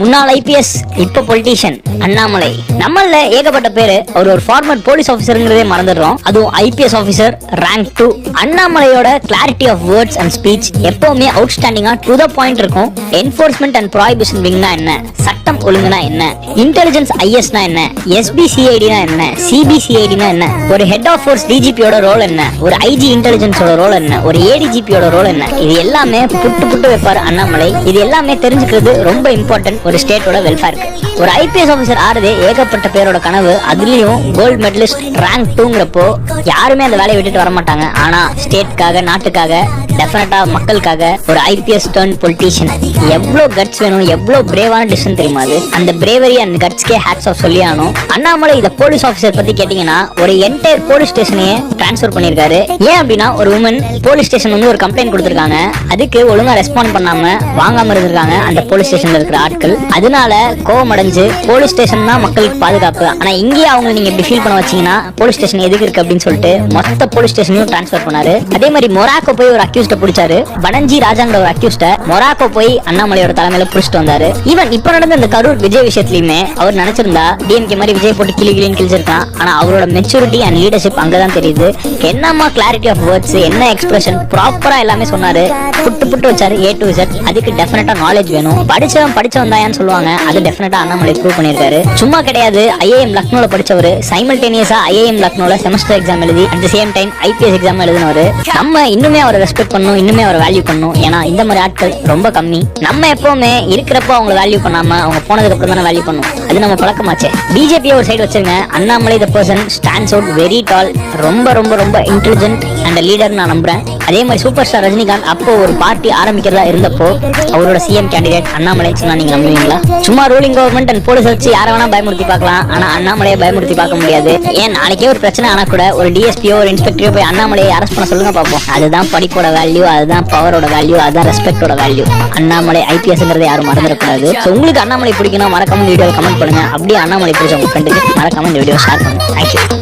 முன்னாள் ஐபிஎஸ் இப்ப பொலிட்டீஷியன் அண்ணாமலை. நம்மள ஏகப்பட்ட பேரு அவர் ஒரு ஃபார்மர் போலீஸ் ஆபீசர்ங்கிறதே மறந்துடுறோம். அதுவும் ஐபிஎஸ் ஆபீசர் ரேங்க் 2. அண்ணாமலையோட clarity of words and speech எப்பவுமே அவுட்ஸ்டாண்டிங்கா டு த பாயிண்ட் இருக்கும். என்ஃபோர்ஸ்மெண்ட் அண்ட் ப்ராஹிபிஷன் விங்னா என்ன, சட்டம் ஒழுங்குனா என்ன, இன்டெலிஜென்ஸ் ஐஎஸ்னா என்ன, எஸ்பிசிஐடினா என்ன, சிபிசிஐடினா என்ன, ஒரு ஹெட் ஆஃப் ஃபோர்ஸ் டிஜிபியோட ரோல் என்ன, ஒரு ஐஜி இன்டெலிஜென்ஸோட ரோல் என்ன, ஒரு ஏடிஜிபியோட ரோல் என்ன, இது எல்லாமே புட்டு புட்டு வைப்பாரு அண்ணாமலை. இது எல்லாமே தெரிஞ்சுக்கிறது ரொம்ப இம்பார்ட்டன்ட் ஒரு ஸ்டேட்டோட வெல்ஃபேருக்கு. ஒரு ஐபிஎஸ் ஆபீசர் ஆறதே ஏகப்பட்ட பேரோட கனவு. அதுலயும் கோல்டு மெடலிஸ்ட் ரேங்க் 2ங்கிறப்போ யாருமே அந்த வேலையை விட்டுட்டு வர மாட்டாங்க. ஆனா ஸ்டேட்காக, நாட்டுக்காக, டெஃபினட்டா மக்களுக்காக ஒரு ஐபிஎஸ் டர்ன் பொலிட்டீஷியன் எவ்வளவு கட்ஸ் வேணும், எவ்வளவு பிரேவான டிசிஷன் தெரியுமா அது. அந்த பிரேவரி அண்ட் கட்ஸ்க்கே ஹேட்ஸ் ஆஃப் சொல்லி ஆகணும். அண்ணாமலை இந்த போலீஸ் ஆபீசர் பத்தி கேட்டீங்கன்னா ஒரு என்டையர் போலீஸ் ஸ்டேஷனையே டிரான்ஸ்பர் பண்ணிருக்காரு. ஏன் அப்படின்னா ஒரு உமன் போலீஸ் ஸ்டேஷன் வந்து ஒரு கம்ப்ளைண்ட் கொடுத்திருக்காங்க. அதுக்கு ஒழுங்கா ரெஸ்பாண்ட் பண்ணாம வாங்காம இருந்திருக்காங்க அந்த போலீஸ் ஸ்டேஷன்ல இருக்கிற ஆட்கள். அதனால கோவம் அடைஞ்சு போலீஸ் ஸ்டேஷன் தான் மக்களுக்கு பாதுகாப்பு, ஆனா இங்கே அவங்க நீங்க இப்படி ஃபீல் பண்ண வச்சீங்கன்னா போலீஸ் ஸ்டேஷன் எதுக்கு இருக்கு அப்படின்னு சொல்லிட்டு மொத்த போலீஸ் ஸ்டேஷனையும் டிரான்ஸ்பர் பண்ணாரு. அதே மாதிரி மொராக்கோ போய் ஒரு அக்யூஸ்ட பிடிச்சாரு. பனஞ்சி ராஜாங்கிற ஒரு அக்யூஸ்ட மொராக்கோ போய் அண்ணாமலையோட தலைமையில பிடிச்சிட்டு வந்தாரு. ஈவன் இப்ப நடந்த இந்த கரூர் விஜய் விஷயத்திலயுமே அவர் நினைச்சிருந்தா டிஎம்கே மாதிரி விஜய் போட்டு கிளின்னு கிழிச்சிருக்கான். ஆனா அவரோட மெச்சூரிட்டி அண்ட் லீடர்ஷிப் அங்கதான் தெரியுது. என்னமா கிளாரிட்டி ஆஃப் வேர்ட்ஸ், என்ன எக்ஸ்பிரஷன், ப்ராப்பரா எல்லாமே சொன்னாரு. புட்டு புட்டு வச்சாரு A to Z. அதுக்கு டெஃபினட்டா நாலேஜ் வேணும். படிச்சவன் தாயான்னு சொல்லுவாங்க. அது டெஃபினட்டா அண்ணாமலை ப்ரூவ் பண்ணிருக்காரு. சும்மா கிடையாது. ஐஏஎம் லக்னோல படிச்சவரு, சைமல்டேனியஸா ஐஏஎம் லக்னோல செமஸ்டர் எக்ஸாம் எழுதி at the same time IPS exam எழுதினவரு. நம்ம இன்னுமே அவரை ரெஸ்பெக்ட் பண்ணணும், இன்னுமே அவரை வேல்யூ பண்ணணும். ஏன்னா இந்த மாதிரி ஆட்கள் ரொம்ப கம்மி. நம்ம எப்பவுமே இருக்கிறப்போ அவங்க வேல்யூ பண்ணாம அவங்க போனதுக்கு அப்புறம் தானே வேல்யூ பண்ணும். அது நம்ம பழக்கமாச்சே. பிஜேபியை ஒரு சைடு வச்சிருங்க. Annamalai the person stands out very tall. ரொம்ப ரொம்ப ரொம்ப இன்டெலிஜென்ட் அண்ட் லீடர் நான் நம்புறேன். அதே மாதிரி சூப்பர் ஸ்டார் ரஜினிகாந்த் அப்போ ஒரு பார்ட்டி ஆரம்பிக்கிறதா இருந்தப்போ அவரோட சிஎம் கேண்டிடேட் அண்ணாமலை சொன்னா நீங்க நம்புவீங்களா? சும்மா ரூலிங் கவர்மெண்ட் அண்ட் போலீஸ் வச்சு யார வேணா பயமுறுத்தி பார்க்கலாம். ஆனா அண்ணாமலையை பயமுறுத்தி பார்க்க முடியாது. ஏன் நாளைக்கே ஒரு பிரச்சனை ஆனா கூட ஒரு டிஎஸ்பியோ ஒரு இன்ஸ்பெக்டரோ போய் அண்ணாமலையை அரெஸ்ட் பண்ண சொல்லுங்க பார்ப்போம். அதுதான் படிப்போட வேல்யூ, அதுதான் பவரோட வேல்யூ, அதுதான் ரெஸ்பெக்டோட வேல்யூ. அண்ணாமலை ஐபிஎஸ்ங்கிறத யாரும் மறந்துடக்கூடாது. உங்களுக்கு அண்ணாமலை பிடிக்கணும், மறக்காம இந்த வீடியோ கமெண்ட் பண்ணுங்க. அப்படியே அண்ணாமலை பிடிச்ச உங்க ஃப்ரெண்டுக்கு மறக்காம இந்த வீடியோ ஷேர் பண்ணுங்க. தேங்க்யூ.